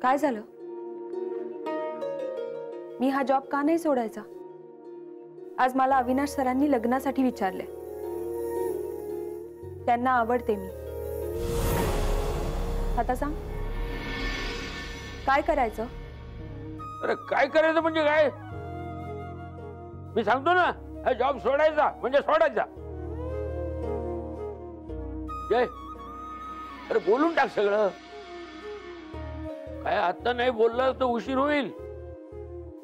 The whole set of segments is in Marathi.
काय झालं? मी हा जॉब का नाही सोडायचा? आज मला अविनाश सरांनी लग्नासाठी विचारले. त्यांना आवडते मी. आता सांग, काय करायचं? अरे काय करायचं म्हणजे काय? मी सांगतो ना, हा जॉब सोडायचा म्हणजे सोडायचा. जय, अरे बोलून टाक सगळं. काय आता नाही बोलला तर उशीर होईल.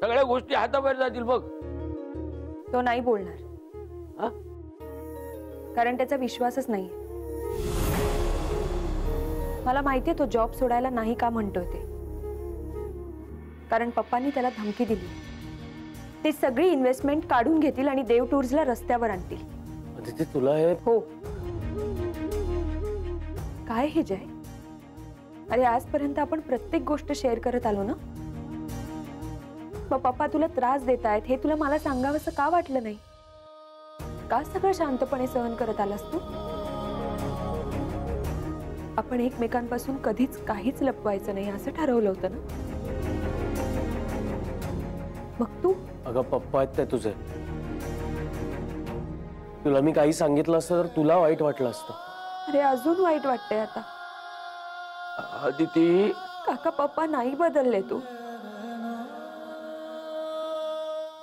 सगळ्या गोष्टी हाताबाहेर जातील बघ. तो नाही बोलणार. हा? कारण त्याचा विश्वासच नाही. मला माहितीये तो जॉब सोडायला नाही का म्हणतोय ते. कारण पप्पांनी त्याला धमकी दिली. ते सगळी इन्व्हेस्टमेंट काढून घेतील आणि देव टूर्सला रस्त्यावर आणतील. अदिती तुला हे हो. काय हे जय? अरे आजपर्यंत आपण प्रत्येक गोष्ट शेअर करत आलो ना. मग पप्पा तुला त्रास देत आहेत हे तुला मला सांगावंसं का वाटलं नाही? का सगळं शांतपणे सहन करत आलास तू? आपण एकमेकांपासून कधीच काहीच लपवायचं नाही असं ठरवलं होतं ना. मग तू? अगं पप्पा आहेत ते तुझे. तुला मी काही सांगितलं असतं तर तुला वाईट वाटलं असतं. अरे अजून वाईट वाटतंय आता. अदिती, काका पप्पा नाही बदलले तू.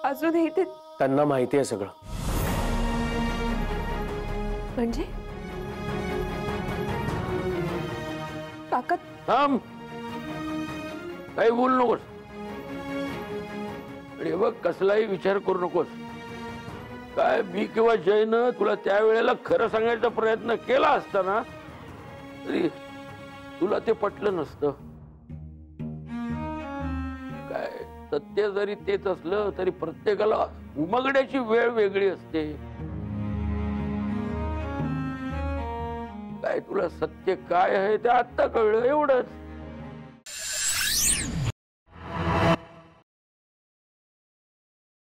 अजूनही ते. त्यांना माहिती आहे सगळं. म्हणजे काका थांब, काही बोलू नकोस. आणि बघ कसलाही विचार करू नकोस. काय मी किंवा जयनं तुला त्यावेळेला खरं सांगायचा प्रयत्न केला असता ना तरी तुला ते पटलं नसतं. काय सत्य जरी तेच असलं तरी प्रत्येकाला उमगण्याची वेळ वेगळी असते. काय तुला सत्य काय आहे ते आत्ता कळलं एवढंच.